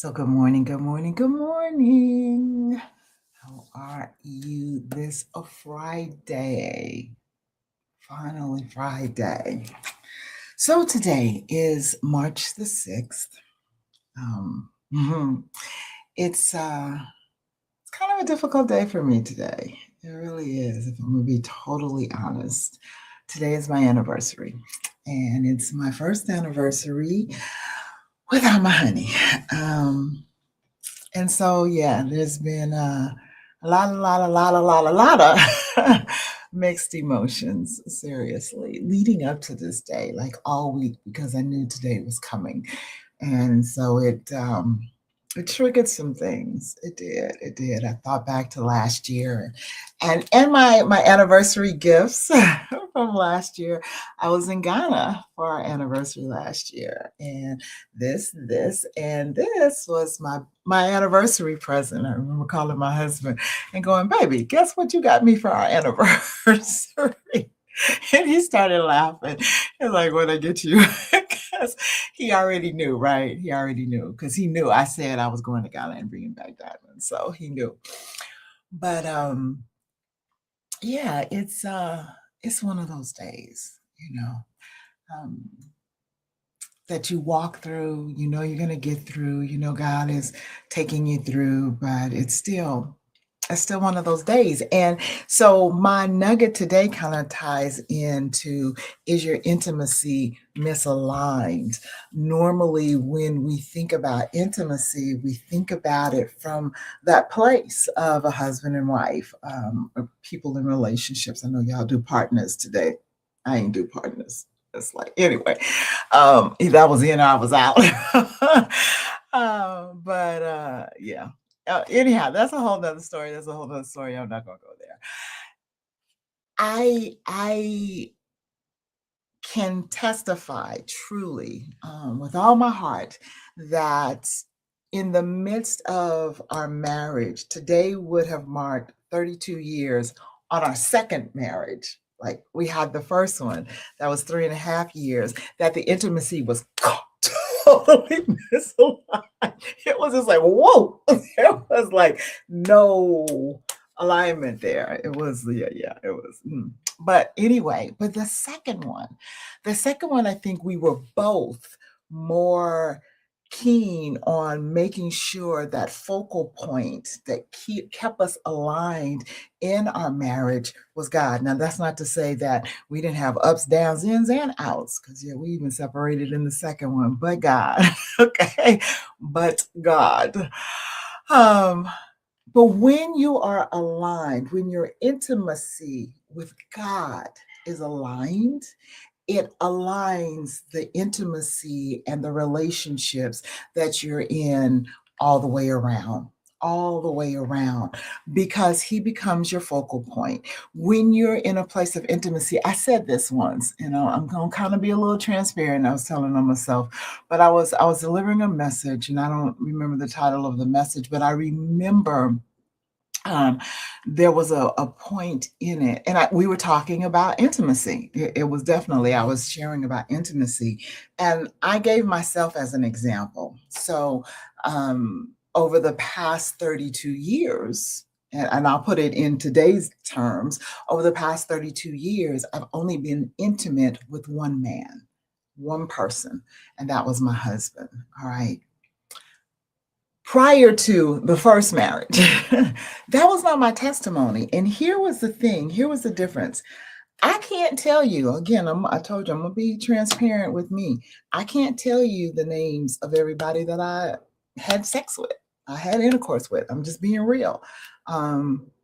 So, good morning, good morning, good morning. How are you this a Friday? Finally, Friday. So, today is March the 6th. It's kind of a difficult day for me today. It really is, if I'm going to be totally honest. Today is my anniversary, and it's my first anniversary without my honey. And so, yeah, there's been a lot of mixed emotions, seriously, leading up to this day, like all week, because I knew today was coming. And so it triggered some things. It did. It did. I thought back to last year and my anniversary gifts from last year. I was in Ghana for our anniversary last year, and this was my anniversary present. I remember calling my husband and going, "Baby, guess what you got me for our anniversary?" And he started laughing. He's like, "What I get you?" Because he already knew, right? He already knew because he knew I said I was going to Ghana and bringing back diamonds, so he knew. But yeah, it's one of those days, um, that you walk through. You know you're gonna get through. You know God is taking you through, but it's still one of those days. And so my nugget today kind of ties into, is your intimacy misaligned? Normally, when we think about intimacy, we think about it from that place of a husband and wife, or people in relationships. I know y'all do partners today. I ain't do partners. It's like, anyway, either I was in or I was out. But yeah, anyhow, that's a whole nother story. That's a whole nother story. I'm not gonna go there. I can testify truly, with all my heart, that in the midst of our marriage, today would have marked 32 years on our second marriage. Like, we had the first one that was 3.5 years, that the intimacy was totally misaligned. It was just like, whoa, there was like no alignment there. It was, yeah, yeah, it was. But anyway, but the second one, I think we were both more keen on making sure that focal point that kept us aligned in our marriage was God. Now, that's not to say that we didn't have ups, downs, ins, and outs, because yeah, we even separated in the second one, but God, okay, but God. Um, but when you are aligned, when your intimacy with God is aligned, it aligns the intimacy and the relationships that you're in all the way around. All the way around, because he becomes your focal point. When you're in a place of intimacy, I said this once, I'm gonna kind of be a little transparent. I was telling on myself, but I was delivering a message, and I don't remember the title of the message, but I remember um, there was a point in it, and we were talking about intimacy. It was definitely, I was sharing about intimacy, and I gave myself as an example. So, over the past 32 years, and I'll put it in today's terms, over the past 32 years, I've only been intimate with one man, one person, and that was my husband. All right. Prior to the first marriage, that was not my testimony. And here was the thing, here was the difference. I can't tell you, again, I told you I'm gonna be transparent with me. I can't tell you the names of everybody that I had sex with, I had intercourse with. I'm just being real.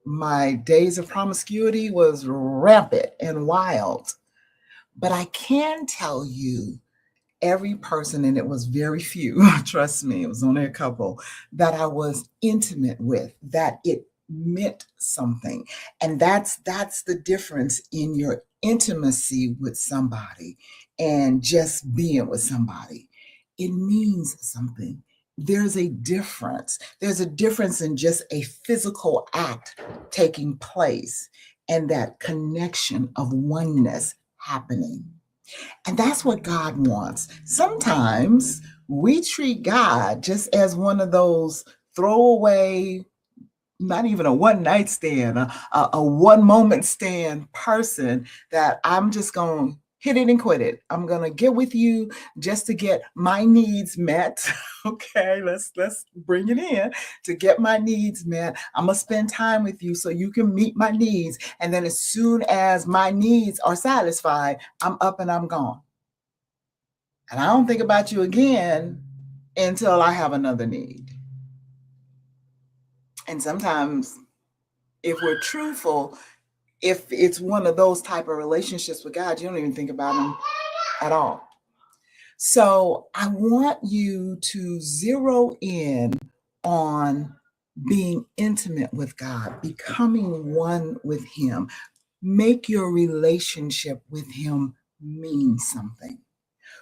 My days of promiscuity was rampant and wild, but I can tell you every person, and it was very few, trust me, it was only a couple that I was intimate with, that it meant something. And that's the difference in your intimacy with somebody and just being with somebody. It means something. There's a difference in just a physical act taking place and that connection of oneness happening. And that's what God wants. Sometimes We treat God just as one of those throwaway, not even a one night stand, a one moment stand person that I'm just going to hit it and quit it. I'm going to get with you just to get my needs met. Okay, let's bring it in to get my needs met. I'm going to spend time with you so you can meet my needs. And then as soon as my needs are satisfied, I'm up and I'm gone. And I don't think about you again until I have another need. And sometimes, if we're truthful, if it's one of those type of relationships with God, you don't even think about him at all. So I want you to zero in on being intimate with God, becoming one with him. Make your relationship with him mean something.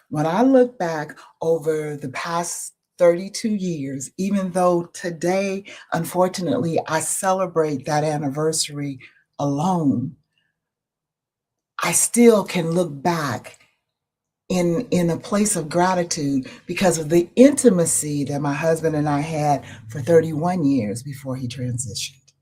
When I look back over the past 32 years, even though today, unfortunately, I celebrate that anniversary alone, I still can look back in a place of gratitude because of the intimacy that my husband and I had for 31 years before he transitioned.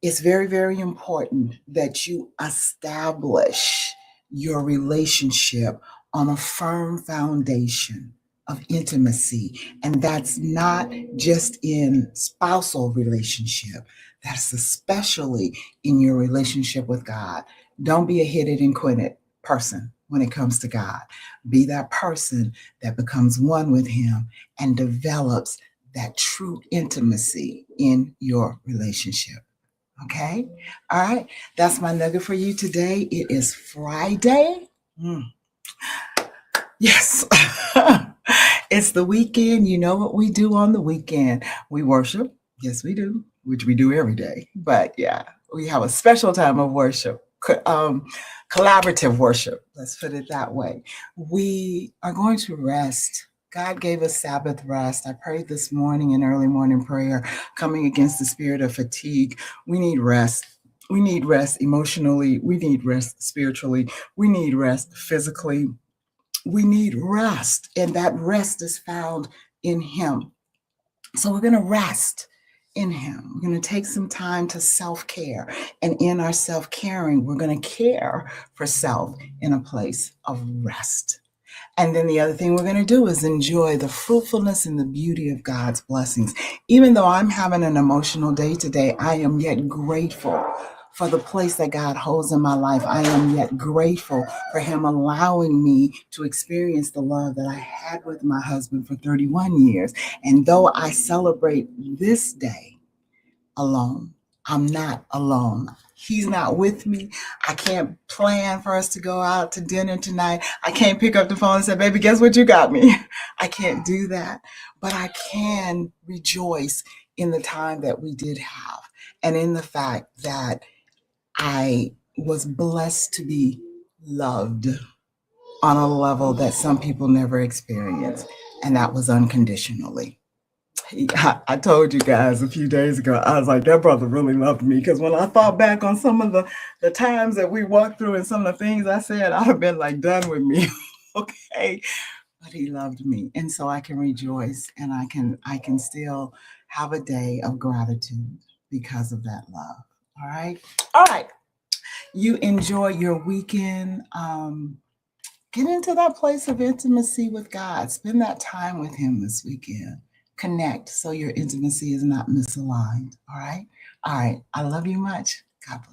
It's very, very important that you establish your relationship on a firm foundation of intimacy. And that's not just in spousal relationship, that's especially in your relationship with God. Don't be a hit it and quit it person when it comes to God. Be that person that becomes one with him and develops that true intimacy in your relationship. Okay. All right. That's my nugget for you today. It is Friday. Yes. It's the weekend. You know what we do on the weekend? We worship. Yes, we do, which we do every day. But yeah, we have a special time of worship, collaborative worship. Let's put it that way. We are going to rest. God gave us Sabbath rest. I prayed this morning in early morning prayer, coming against the spirit of fatigue. We need rest. We need rest emotionally. We need rest spiritually. We need rest physically. We need rest, and that rest is found in him. So we're going to rest in him. We're going to take some time to self-care, and in our self-caring, we're going to care for self in a place of rest. And then the other thing we're going to do is enjoy the fruitfulness and the beauty of God's blessings. Even though I'm having an emotional day today, I am yet grateful for the place that God holds in my life. I am yet grateful for him allowing me to experience the love that I had with my husband for 31 years. And though I celebrate this day alone, I'm not alone. He's not with me. I can't plan for us to go out to dinner tonight. I can't pick up the phone and say, baby, guess what you got me? I can't do that. But I can rejoice in the time that we did have and in the fact that I was blessed to be loved on a level that some people never experience, and that was unconditionally. I told you guys a few days ago, I was like, that brother really loved me. Because when I thought back on some of the times that we walked through and some of the things I said, I'd have been like, done with me. Okay. But he loved me. And so I can rejoice and I can still have a day of gratitude because of that love. All right. All right. You enjoy your weekend. Get into that place of intimacy with God. Spend that time with him this weekend. Connect so your intimacy is not misaligned. All right. All right. I love you much. God bless.